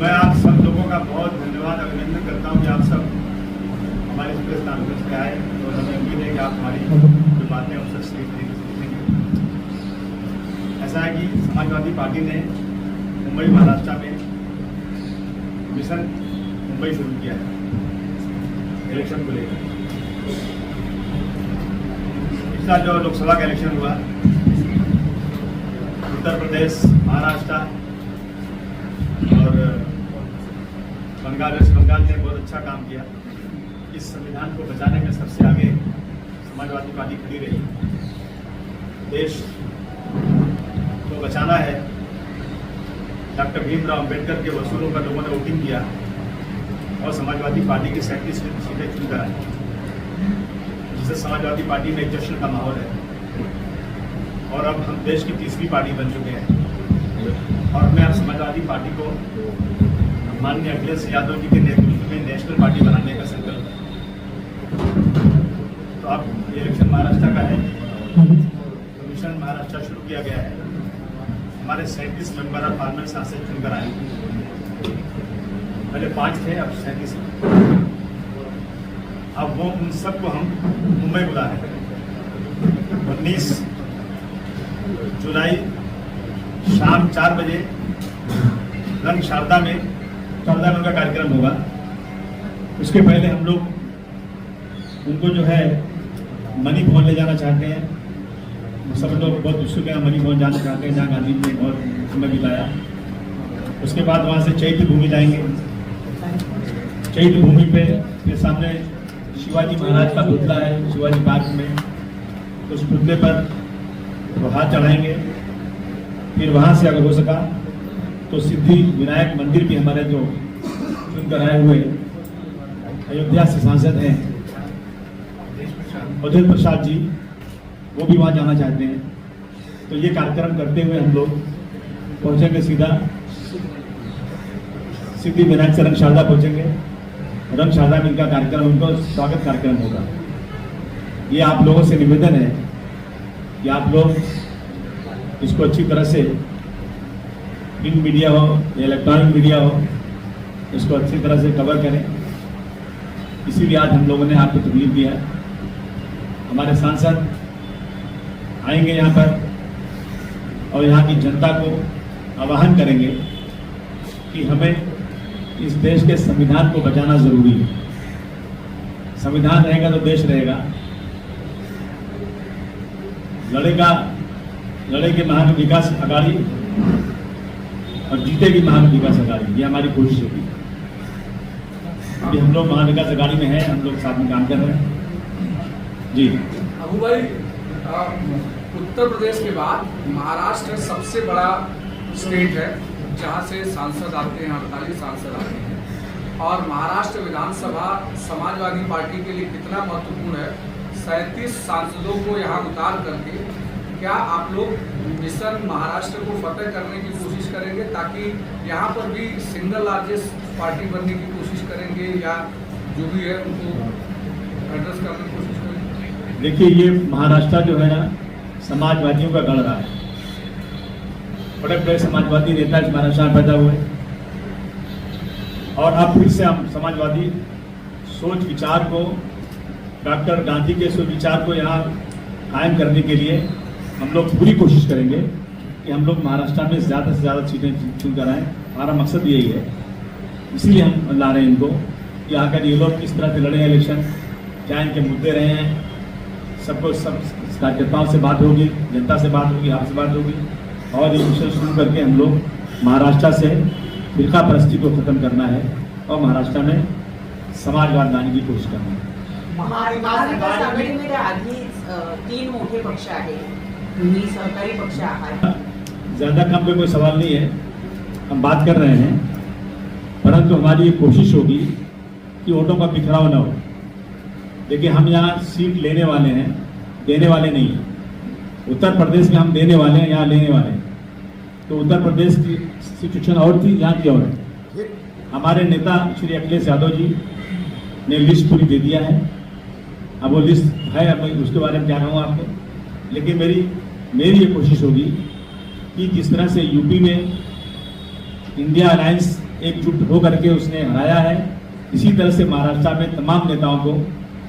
मैं आप सब लोगों का बहुत धन्यवाद अभिनंदन करता हूँ कि आप सब हमारे प्रेस कॉन्फ्रेंस पे आए और हमें उम्मीद है कि आप हमारी जो बातें हमसे सही तरीके से सुनेंगे। ऐसा है कि समाजवादी पार्टी ने मुंबई महाराष्ट्र में मिशन मुंबई शुरू किया है इलेक्शन को लेकर। पिछला जो लोकसभा का इलेक्शन हुआ उत्तर प्रदेश, महाराष्ट्र और वेस्ट बंगाल ने बहुत अच्छा काम किया। इस संविधान को बचाने में सबसे आगे समाजवादी पार्टी खड़ी रही। देश को बचाना है, डॉक्टर भीमराव अंबेडकर के वसूलों पर लोगों ने वोटिंग किया और समाजवादी पार्टी की 37 सीटें चुनकर आई, जिससे समाजवादी पार्टी में एक जश्न का माहौल है। और अब हम देश की तीसरी पार्टी बन चुके हैं और मैं अब समाजवादी पार्टी को माननीय अखिलेश यादव जी के नेतृत्व में नेशनल पार्टी बनाने का संकल्प है। तो अब ये इलेक्शन महाराष्ट्र का है, मिशन महाराष्ट्र शुरू किया गया है। हमारे 37 मेंबर ऑफ पार्लियामेंट सांसद चुनकर आए, पहले 5 थे, अब 37। अब वो उन सबको हम मुंबई बुला रहे हैं। 19 जुलाई शाम 4 बजे रंग शारदा में 14 का कार्यक्रम होगा। उसके पहले हम लोग उनको जो है मनी भवन ले जाना चाहते हैं। सब लोग बहुत उत्सुक हैं, मनी भवन जाना चाहते हैं जहाँ गांधी जी ने बहुत समय बिताया। उसके बाद वहाँ से चैत्य भूमि जाएंगे। चैत्य भूमि पे के सामने शिवाजी महाराज का पुतला है, शिवाजी पार्क में। उस पुतले पर वो हाथ चढ़ाएंगे। फिर वहाँ से अगर हो सका तो सिद्धि विनायक मंदिर भी हमारे जो चुनकर आए हुए अयोध्या से सांसद हैं अवधेश प्रसाद जी, वो भी वहाँ जाना चाहते हैं। तो ये कार्यक्रम करते हुए हम लोग पहुँचेंगे सीधा सिद्धि विनायक से रंग शारदा पहुँचेंगे। रंग शारदा में इनका कार्यक्रम, उनको स्वागत कार्यक्रम होगा। ये आप लोगों से निवेदन है कि आप लोग इसको अच्छी तरह से, प्रिंट मीडिया हो या इलेक्ट्रॉनिक मीडिया हो, इसको अच्छी तरह से कवर करें। इसीलिए आज हम लोगों ने आपको तकलीफ दिया है। हमारे सांसद आएंगे यहाँ पर और यहाँ की जनता को आह्वान करेंगे कि हमें इस देश के संविधान को बचाना जरूरी है। संविधान रहेगा तो देश रहेगा। लड़ेगी महान विकास अघाड़ी और जीतेगी महान विकास अघाड़ी, ये हमारी कोशिश होगी। अभी हम लोग महान विकास अघाड़ी में हैं, हम लोग साथ में काम कर रहे हैं। जी अबू भाई, उत्तर प्रदेश के बाद महाराष्ट्र सबसे बड़ा स्टेट है जहां से सांसद आते हैं, 48 सांसद आते हैं। और महाराष्ट्र विधानसभा समाजवादी पार्टी के लिए कितना महत्वपूर्ण है। 37 सांसदों को यहाँ उतार करके क्या आप लोग मिशन महाराष्ट्र को फतेह करने की कोशिश करेंगे, ताकि यहाँ पर भी सिंगल लार्जेस्ट पार्टी बनने की कोशिश करेंगे, या जो भी है उनको एड्रेस करने की कोशिश करेंगे? देखिए, ये महाराष्ट्र जो है ना, समाजवादियों का गढ़ रहा है। बड़े बड़े समाजवादी नेता इस महाराष्ट्र में पैदा हुए और अब फिर से हम समाजवादी सोच विचार को, डॉक्टर गांधी के सोच विचार को यहाँ कायम करने के लिए हम लोग पूरी कोशिश करेंगे कि हम लोग महाराष्ट्र में ज़्यादा से ज़्यादा सीटें चुन कर आएँ। हमारा मकसद यही है, इसीलिए हम ला रहे हैं इनको कि आकर ये लोग किस तरह से लड़े हैं इलेक्शन, क्या इनके मुद्दे रहे हैं। सबको सब कार्यकर्ताओं से बात होगी, जनता से बात होगी, आपसे बात होगी और ये मिशन शुरू करके हम लोग महाराष्ट्र से फिरका परस्ती को ख़त्म करना है और महाराष्ट्र में समाजवाद लाने की कोशिश करना है। महाविकास आघाडीमध्ये आधी 3 मोठे पक्ष आहेत, तुम्ही सहकारी पक्ष आहात। ज़्यादा कम पे कोई सवाल नहीं है, हम बात कर रहे हैं, परंतु हमारी ये कोशिश होगी कि वोटों का बिखराव न हो। देखिए, हम यहाँ सीट लेने वाले हैं, देने वाले नहीं हैं। उत्तर प्रदेश में हम देने वाले हैं, यहाँ लेने वाले हैं। तो उत्तर प्रदेश की सिचुएशन और थी, यहाँ की और है। हमारे नेता श्री अखिलेश यादव जी ने लिस्ट पूरी दे दिया है। अब वो लिस्ट है, अब मैं उसके बारे में क्या कहूँ आपको, लेकिन मेरी ये कोशिश होगी कि जिस तरह से यूपी में इंडिया अलायंस एकजुट होकर के उसने हराया है। इसी तरह से महाराष्ट्र में तमाम नेताओं को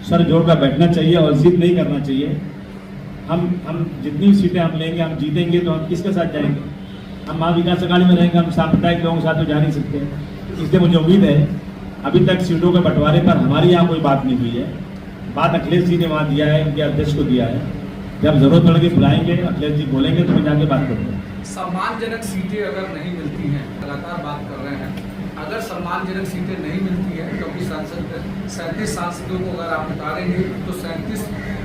सर जोड़कर बैठना चाहिए और जिद नहीं करना चाहिए। हम जितनी सीटें हम लेंगे, हम जीतेंगे तो हम किसके साथ जाएंगे? हम महाविकास अघाड़ी में रहेंगे, हम सांप्रदायिक लोगों के साथ तो जा नहीं सकते। इसलिए मुझे उम्मीद है अभी तक सीटों के बंटवारे पर हमारी यहाँ कोई बात नहीं हुई है। बात अखिलेश जी ने वहाँ दिया है, उनके अध्यक्ष को दिया है। जब जरूरत पड़ेगी बुलाएंगे, अखिलेश जी बोलेंगे तो मैं जाके बात करूँगा। सम्मानजनक सीटें अगर नहीं मिलती हैं, लगातार बात कर रहे हैं, अगर सम्मानजनक सीटें नहीं मिलती है, क्योंकि 37 सांसदों को अगर आप उतारेंगे तो 37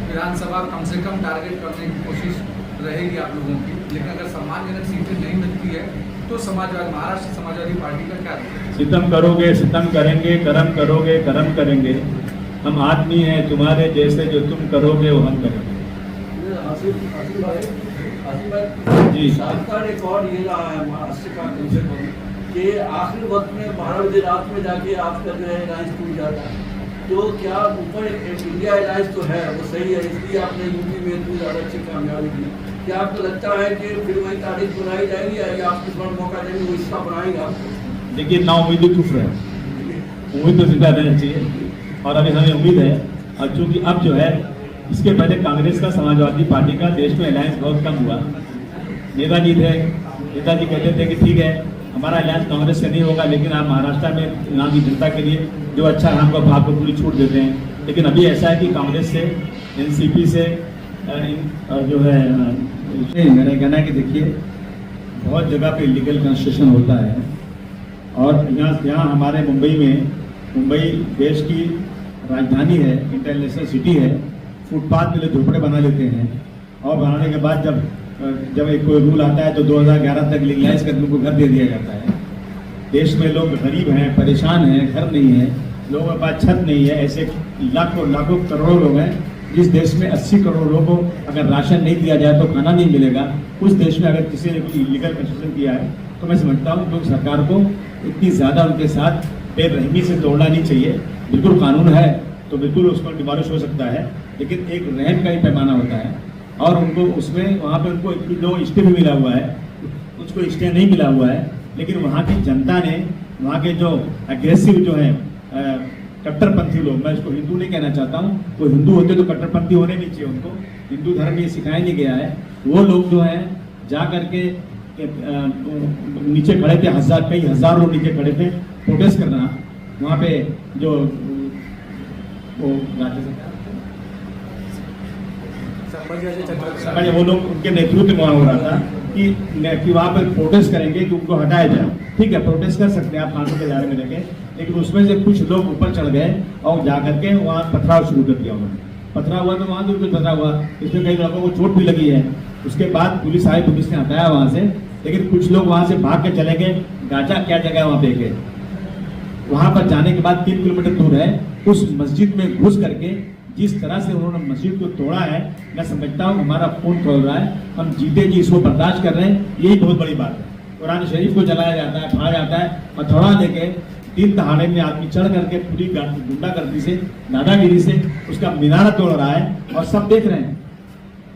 विधानसभा कम से कम टारगेट करने की कोशिश रहेगी आप लोगों की। लेकिन अगर सम्मानजनक सीटें नहीं मिलती है तो महाराष्ट्र समाजवादी पार्टी का क्या रहेगा? सितम करोगे सितम करेंगे, करम करोगे करम करेंगे। हम आदमी हैं तुम्हारे जैसे, जो तुम करोगे वो हम करेंगे। जी का रिकॉर्ड ये रहा है महाराष्ट्र का कम से कम कि आखिरी वक्त में 12 बजे रात में जाके आपका जो है अलायंस टूट जाता है। तो क्या ऊपर इंडिया अलायंस तो है वो सही है, इसलिए आपने यूपी में इतनी ज़्यादा अच्छी कामयाबी दी। क्या आपको लगता है कि फिर वही तारीख बनाई जाएगी या आप इस बार मौका देंगे वो इसका बनाएंगे आपको? देखिए, ना उम्मीद ही खुश रहे, उम्मीद तो जिंदा रहना चाहिए और अभी हमें उम्मीद है। और चूंकि अब जो है, इसके पहले कांग्रेस का, समाजवादी पार्टी का देश में अलायंस बहुत कम हुआ। नेताजी थे, नेताजी कहते थे कि ठीक है हमारा अलायंस कांग्रेस से नहीं होगा, लेकिन आप महाराष्ट्र में यहाँ की जनता के लिए जो अच्छा है हमको आपको पूरी छूट देते हैं। लेकिन अभी ऐसा है कि कांग्रेस से, एनसीपी से जो है, मेरा कहना है कि देखिए बहुत जगह पे इलीगल कंस्ट्रक्शन होता है और यहाँ हमारे मुंबई देश की राजधानी है, इंटरनेशनल सिटी है। फुटपाथ पे लोग झोपड़े बना लेते हैं और बनाने के बाद जब एक कोई रूल आता है तो 2011 तक लीगलाइज करने को घर दे दिया जाता है। देश में लोग गरीब हैं, परेशान हैं, घर नहीं है, लोगों के पास छत नहीं है। ऐसे लाखों करोड़ों लोग हैं। जिस देश में 80 करोड़ लोगों को अगर राशन नहीं दिया जाए तो खाना नहीं मिलेगा, उस देश में अगर किसी ने कोई इलीगल कंस्ट्रक्शन किया है तो मैं समझता हूँ तो सरकार को इतनी ज़्यादा उनके साथ बेरहमी से तोड़ना नहीं चाहिए। बिल्कुल कानून है तो बिल्कुल उसको डिमोलिश हो सकता है, लेकिन एक रहम का ही पैमाना होता है और उनको उसमें वहाँ पे उनको जो स्टे भी मिला हुआ है, उसको स्टे नहीं मिला हुआ है। लेकिन वहाँ की जनता ने, वहाँ के जो एग्रेसिव जो है कट्टरपंथी लोग, मैं इसको हिंदू नहीं कहना चाहता हूँ, वो हिंदू होते तो कट्टरपंथी होने नहीं चाहिए, उनको हिंदू धर्म ये सिखाया नहीं गया है। वो लोग जो हैं जा करके नीचे खड़े थे, कई हजार लोग नीचे खड़े थे प्रोटेस्ट करना। वहाँ पे जो वो लोग, उनके नेतृत्व में हो रहा था कि वहाँ पर प्रोटेस्ट करेंगे कि उनको हटाया जाए। ठीक है, प्रोटेस्ट कर सकते हैं आप कानून के दायरे में लेके, लेकिन उसमें से कुछ लोग ऊपर चढ़ गए और जा करके वहाँ पथराव शुरू कर दिया। उन्होंने पथराव हुआ तो वहाँ तो कुछ पथराव हुआ, इसमें कई लोगों को चोट भी लगी है। उसके बाद पुलिस आई, पुलिस ने हटाया वहाँ से, लेकिन कुछ लोग वहाँ से भाग के चले गए। गाजा क्या जगह है वहाँ पे गए, वहाँ पर जाने के बाद 3 किलोमीटर दूर है, उस मस्जिद में घुस करके जिस तरह से उन्होंने मस्जिद को तोड़ा है, मैं समझता हूँ हमारा खून खोल रहा है। हम जीते जी इसको बर्दाश्त कर रहे हैं, यही बहुत बड़ी बात है। कुरान शरीफ को जलाया जाता है, फाड़ा जाता है, हथौड़ा लेके 3 दहाड़े में आदमी चढ़ करके पूरी गुंडागर्दी से, दादागिरी से उसका मीनार तोड़ रहा है और सब देख रहे हैं।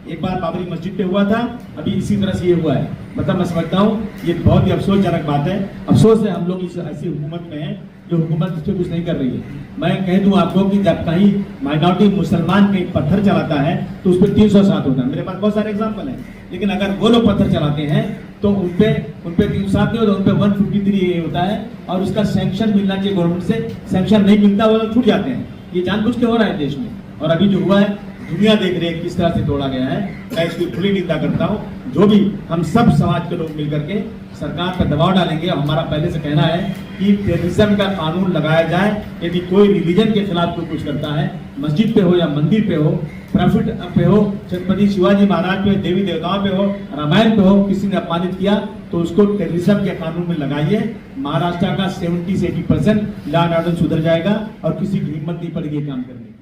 एक बार बाबरी मस्जिद पे हुआ था, अभी इसी तरह से ये हुआ है। मतलब मैं समझता हूँ ये बहुत ही अफसोसजनक बात है। अफसोस है हम लोग इस ऐसी हुकूमत में हैं जो हुकूमत इस पर कुछ नहीं कर रही है। मैं कह दूं आपको कि जब कहीं माइनॉरिटी मुसलमान कहीं पत्थर चलाता है तो उस पर 307 होता है। मेरे पास बहुत सारे एग्जाम्पल हैं, लेकिन अगर वो लोग पत्थर चलाते हैं तो उन पे 307 नहीं होता, उन पे 153 होता है और उसका सैंक्शन मिलना चाहिए गवर्नमेंट से। सैंक्शन नहीं मिलता, वो लोग छूट जाते हैं। ये जानबूझ के हो रहा है देश में, और अभी जो हुआ है दुनिया देख रही है किस तरह से तोड़ा गया है। मैं इसकी खुली निंदा करता हूँ। जो भी हम सब समाज के लोग मिलकर के सरकार पर दबाव डालेंगे। हमारा पहले से कहना है कि टेररिज्म का कानून लगाया जाए। यदि कोई रिलीजन के खिलाफ कोई कुछ करता है, मस्जिद पे हो या मंदिर पे हो, प्रॉफिट पे हो, छत्रपति शिवाजी महाराज पे, देवी देवताओं पे हो, रामायण पे हो, किसी ने अपमानित किया तो उसको टेररिज्म के कानून में लगाइए। महाराष्ट्र का 70 से 80% लॉ एंड ऑर्डर सुधर जाएगा और किसी की हिम्मत नहीं पड़ेगी काम करने की।